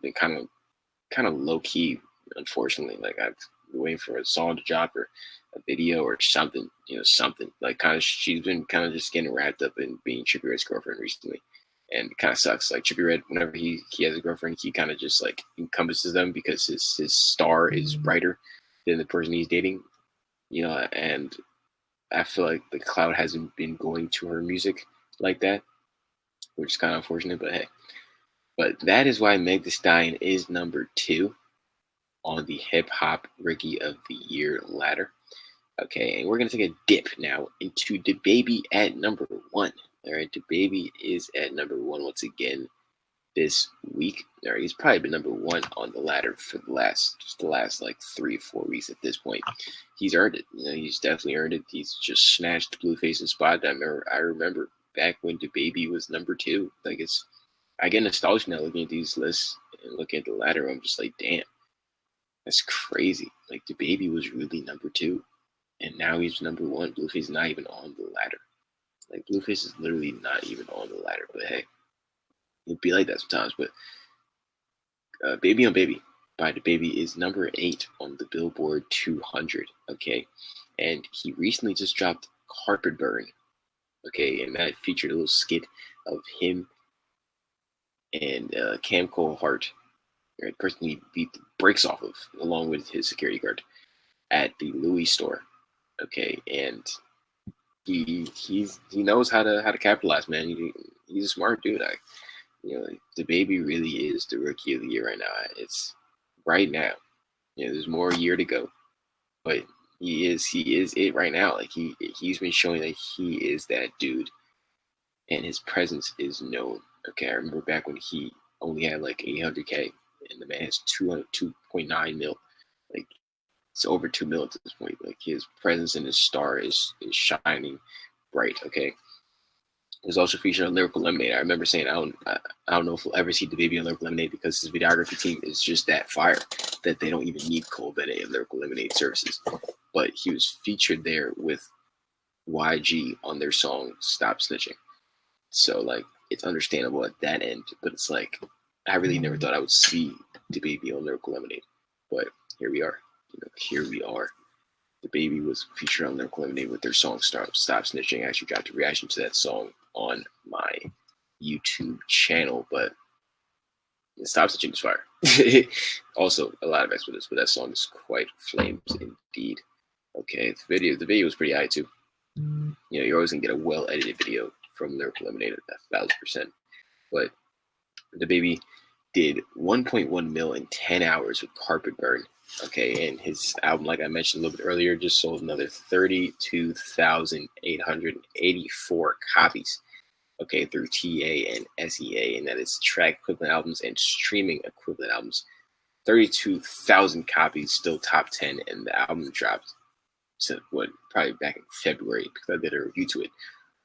Speaker 1: low key, unfortunately. Like I've been waiting for a song to drop or a video or something, you know, something like kind of. She's been kind of just getting wrapped up in being Trippie Redd's girlfriend recently, and it kind of sucks. Like Trippie Redd, whenever he has a girlfriend, he kind of just like encompasses them because his star is brighter than the person he's dating, you know, and I feel like the cloud hasn't been going to her music like that, which is kind of unfortunate, but hey. But that is why Meg Thee Stallion is number 2 on the Hip Hop Rookie of the Year ladder. Okay, and we're going to take a dip now into DaBaby at number 1. All right, DaBaby is at number 1 once again this week. All right, he's probably been number 1 on the ladder for the last like 3 or 4 weeks at this point. He's earned it. You know, he's definitely earned it. He's just snatched Blueface's spot. I remember back when DaBaby was number 2. Like I get nostalgic now looking at these lists and looking at the ladder. I'm just like, damn, that's crazy. Like DaBaby was really number 2, and now he's number 1. Blueface is not even on the ladder. Like Blueface is literally not even on the ladder. But hey, it'd be like that sometimes. But Baby on Baby by DaBaby is number 8 on the Billboard 200. Okay, and he recently just dropped Carpet Burn. Okay, and that featured a little skit of him and Cam Cole Hart, right, person he beat the brakes off of, along with his security guard, at the Louis store. Okay, and he knows how to capitalize, man. He's a smart dude. You know, DaBaby really is the Rookie of the Year right now. It's right now. You know, there's more a year to go, but he is it right now. Like he's been showing that he is that dude, and his presence is known. Okay, I remember back when he only had like 800K, and the man has 2.9 mil. Like it's over 2 mil at this point. Like his presence and his star is shining bright. Okay. It was also featured on Lyrical Lemonade. I remember saying I don't know if we'll ever see DaBaby on Lyrical Lemonade because his videography team is just that fire that they don't even need Cole Bennett and Lyrical Lemonade services. But he was featured there with YG on their song Stop Snitching. So like it's understandable at that end, but it's like I really never thought I would see DaBaby on Lyrical Lemonade. But here we are. You know, here we are. DaBaby was featured on Lyrical Lemonade with their song Stop Snitching. I actually dropped a reaction to that song on my YouTube channel, but Stop Snitching is fire. Also, a lot of expletives, but that song is quite flames indeed. Okay, the video was pretty high too. You know, you're always gonna get a well-edited video from Lyrical Lemonade at 1,000%. But DaBaby did 1.1 mil in 10 hours with Carpet Burn. Okay, and his album, like I mentioned a little bit earlier, just sold another 32,884 copies. Okay, through TA and SEA, and that is track equivalent albums and streaming equivalent albums. 32,000 copies, still top 10, and the album dropped to probably back in February, because I did a review to it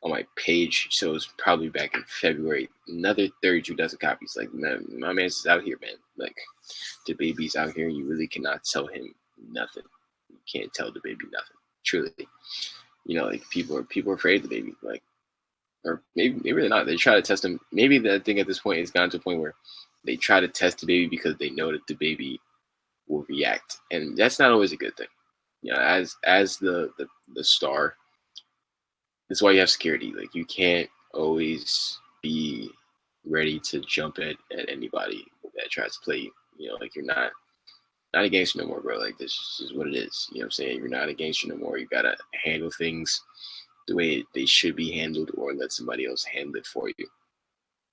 Speaker 1: on my page, so it's probably back in February. Another 32,000 copies. Like, man, my man's out here, man. Like, DaBaby's out here, and you really cannot tell him nothing. You can't tell DaBaby nothing. Truly, you know, like people are afraid of DaBaby. Like, or maybe they're not. They try to test him. Maybe the thing at this point has gotten to a point where they try to test DaBaby because they know that DaBaby will react, and that's not always a good thing. You know, as the star, that's why you have security. Like, you can't always be ready to jump at anybody that tries to play you. You know, like, you're not a gangster no more, bro. Like, this is what it is. You know what I'm saying? You're not a gangster no more. You gotta handle things the way they should be handled, or let somebody else handle it for you.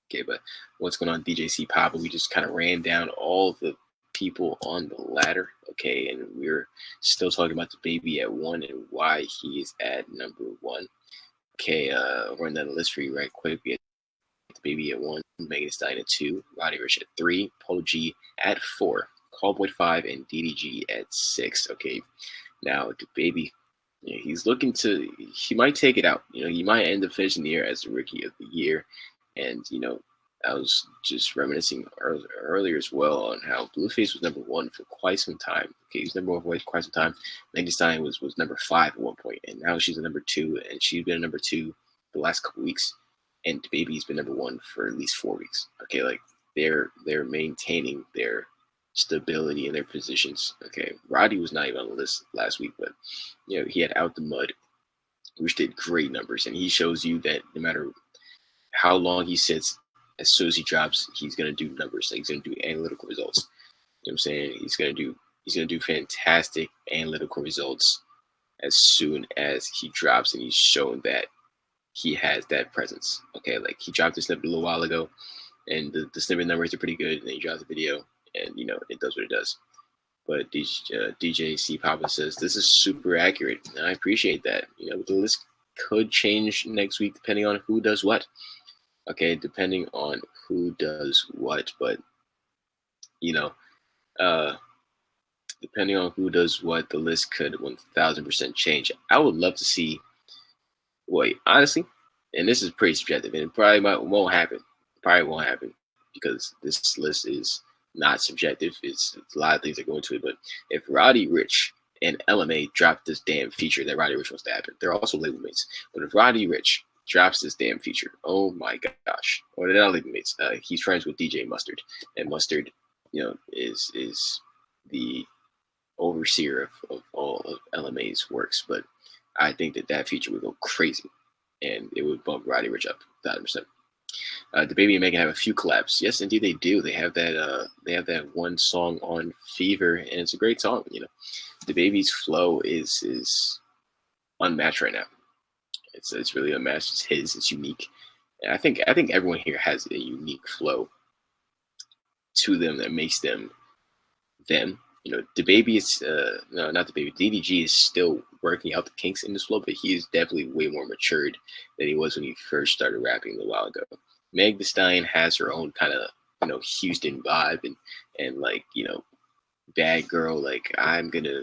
Speaker 1: Okay, but what's going on, DJ C Papa? We just kind of ran down all the people on the ladder. Okay, and we're still talking about DaBaby at 1 and why he is at number 1. Okay, run down the list for you right quick. We had DaBaby at 1, Megan Thee Stallion at 2, Roddy Ricch at 3, Polo G at 4, Callboy 5, and DDG at 6. Okay, now the baby, yeah, he's looking to, he might take it out. He might end up finishing the year as the rookie of the year. And, I was just reminiscing earlier as well on how Blueface was number 1 for quite some time. Okay, he was number 1 for quite some time. Megan Stallion was number 5 at one point, and now she's a number 2, and she's been a number 2 the last couple weeks. And the baby's been number 1 for at least 4 weeks. Okay, like they're maintaining their stability in their positions. Okay, Roddy was not even on the list last week, but he had Out the Mud, which did great numbers, and he shows you that no matter how long he sits, as soon as he drops, he's gonna do numbers. Like he's gonna do analytical results. You know what I'm saying? He's gonna do fantastic analytical results as soon as he drops, and he's shown that he has that presence. Okay, like he dropped a snippet a little while ago, and the snippet numbers are pretty good. And then he drops the video, and it does what it does. But DJ C Papa says this is super accurate, and I appreciate that. The list could change next week depending on who does what. Okay, depending on who does what, but depending on who does what, the list could 1000% change. I would love to see. Wait, honestly, and this is pretty subjective, and it probably won't happen. Probably won't happen because this list is not subjective. It's a lot of things that go into it. But if Roddy Ricch and LMA drop this damn feature that Roddy Ricch wants to happen, they're also label mates. But if Roddy Ricch drops this damn feature, oh my gosh! Or they're not label mates. He's friends with DJ Mustard, and Mustard, is the overseer of all of LMA's works. But I think that feature would go crazy, and it would bump Roddy Ricch up 1000%. The Baby and Megan have a few collabs. Yes, indeed they do. They have that one song on Fever, and it's a great song. The Baby's flow is unmatched right now. It's really unmatched. It's his. It's unique. And I think everyone here has a unique flow to them that makes them them. The Baby is no, not the Baby. DDG is still working out the kinks in this flow, but he is definitely way more matured than he was when he first started rapping a little while ago. Meg Thee Stallion has her own kind of Houston vibe and like bad girl, like I'm gonna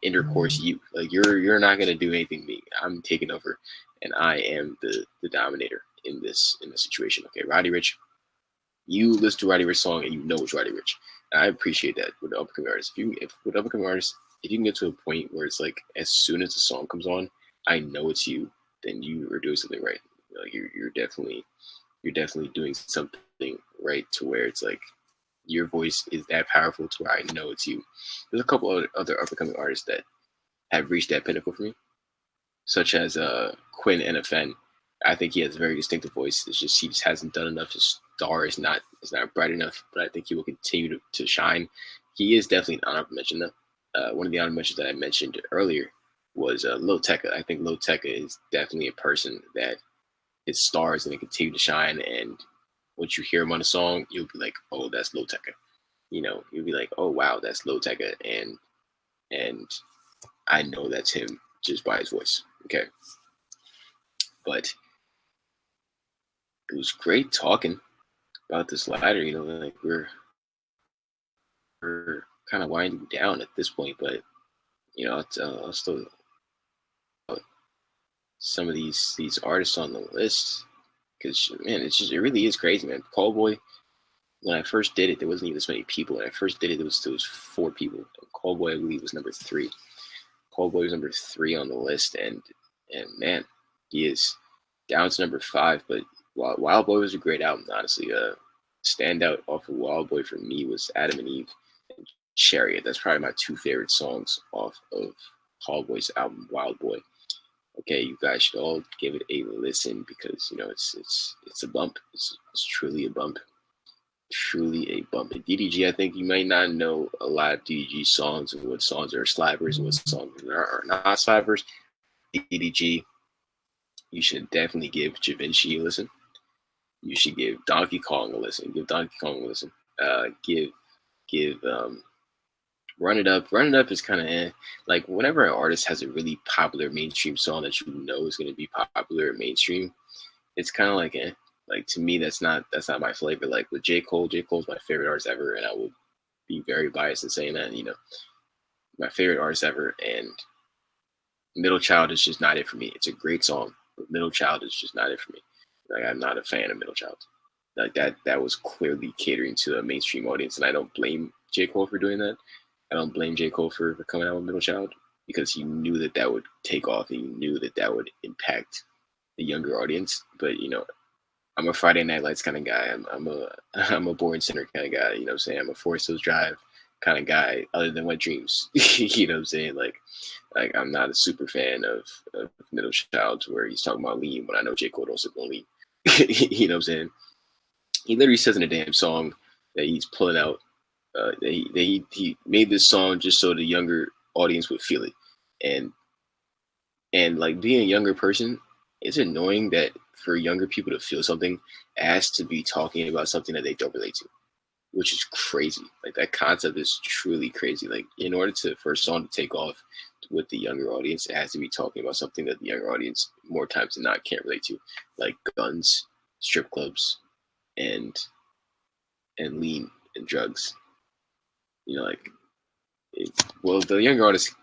Speaker 1: intercourse you, like you're not gonna do anything to me. I'm taking over, and I am the dominator in this situation. Okay, Roddy Ricch, you listen to Roddy Ricch song and you know it's Roddy Ricch. I appreciate that with the upcoming artists. With upcoming artists, if you can get to a point where it's like as soon as the song comes on, I know it's you, then you are doing something right. You're definitely doing something right to where it's like your voice is that powerful to where I know it's you. There's a couple of other up-and-coming artists that have reached that pinnacle for me, such as Quinn NFN. I think he has a very distinctive voice. It's just he just hasn't done enough. His star is not bright enough, but I think he will continue to shine. He is definitely an honorable mention though. One of the honorable mentions that I mentioned earlier was Lil Tecca. I think Lil Tecca is definitely a person that his star is going to continue to shine, and once you hear him on a song, you'll be like, oh, that's Lil Tecca. You'll be like, oh wow, that's Lil Tecca, and I know that's him just by his voice. Okay, but it was great talking about this ladder. Like we're kind of winding down at this point, but I'll still some of these artists on the list, because man, it really is crazy, man. Callboy, when I first did it, there wasn't even this many people. When I first did it, there was 4 people. Callboy, I believe, was number 3. Callboy was number 3 on the list, and man, he is down to number 5. But Wild Boy was a great album, honestly. Standout off of Wild Boy for me was Adam and Eve and Chariot. That's probably my 2 favorite songs off of Callboy's album Wild Boy. Okay, you guys should all give it a listen because it's a bump. It's truly a bump. Truly a bump. And DDG, I think you might not know a lot of DDG songs and what songs are slappers and what songs are not slappers. DDG, you should definitely give Javinci a listen. You should give Donkey Kong a listen. Give Donkey Kong a listen. Give Run It Up. Run It Up is kind of like whenever an artist has a really popular mainstream song that you know is going to be popular mainstream, it's kind of like Like to me, that's not my flavor. Like with J. Cole's my favorite artist ever, and I will be very biased in saying that. My favorite artist ever, and Middle Child is just not it for me. It's a great song, but Middle Child is just not it for me. Like I'm not a fan of Middle Child. Like that was clearly catering to a mainstream audience, and I don't blame J. Cole for doing that. I don't blame J. Cole for coming out with Middle Child because he knew that would take off, and he knew that would impact the younger audience. But I'm a Friday Night Lights kind of guy. I'm a Born Sinner kind of guy. You know what I'm saying? I'm a Forest Hills Drive kind of guy. Other than Wet Dreams, you know what I'm saying? Like I'm not a super fan of Middle Child where he's talking about lean when I know J. Cole don't sip on lean. You know what I'm saying? He literally says in a damn song that he's pulling out. He made this song just so the younger audience would feel it, and like being a younger person, it's annoying that for younger people to feel something as to be talking about something that they don't relate to, which is crazy. Like that concept is truly crazy. Like in order for a song to take off with the younger audience, it has to be talking about something that the younger audience more times than not can't relate to, like guns, strip clubs, and lean and drugs. Well, the younger artists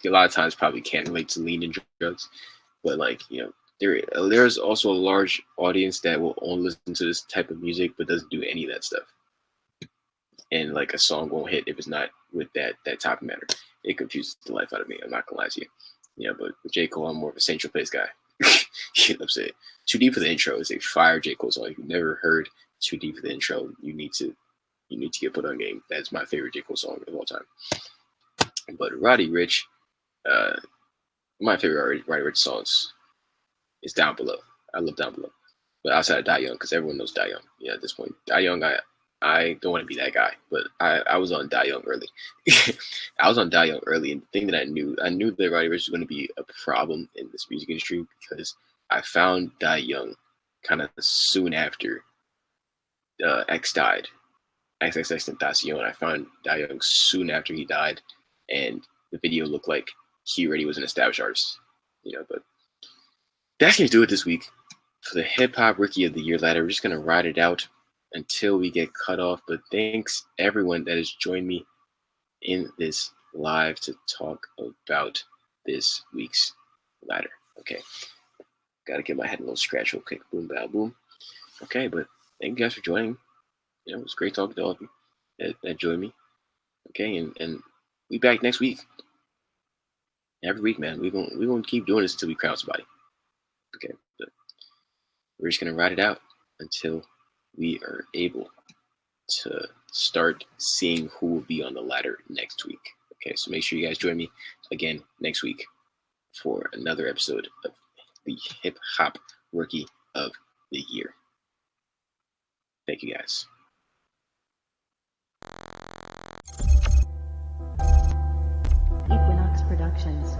Speaker 1: a lot of times probably can't relate to lean and drugs, but there's also a large audience that will only listen to this type of music but doesn't do any of that stuff. And like a song won't hit if it's not with that topic matter. It confuses the life out of me. I'm not gonna lie to you. But with J. Cole, I'm more of a Central Place guy. You know what I'm saying? Too Deep for the Intro is a fire J. Cole song. If you've never heard Too Deep for the Intro, you need to get put on game. That's my favorite J. Cole song of all time. But Roddy Ricch, my favorite Roddy Ricch songs is Down Below. I love Down Below. But outside of Die Young, because everyone knows Die Young. Yeah, at this point. Die Young, I don't want to be that guy, but I was on Die Young early. I was on Die Young early, and the thing that I knew that Roddy Ricch was going to be a problem in this music industry because I found Die Young kind of soon after X died. XXXTentacion. I found Die Young soon after he died, and the video looked like he already was an established artist. But that's going to do it this week for the Hip Hop Rookie of the Year ladder. We're just going to ride it out until we get cut off. But thanks everyone that has joined me in this live to talk about this week's ladder. Okay. Got to get my head a little scratch real quick. Boom, bow, boom. Okay, but thank you guys for joining. It was great talking to all of you that joined me. Okay, and we back next week. Every week, man. We're gonna keep doing this until we crown somebody. Okay, but we're just gonna ride it out until we are able to start seeing who will be on the ladder next week. Okay, so make sure you guys join me again next week for another episode of the Hip Hop Rookie of the Year. Thank you guys.
Speaker 2: Equinox Productions.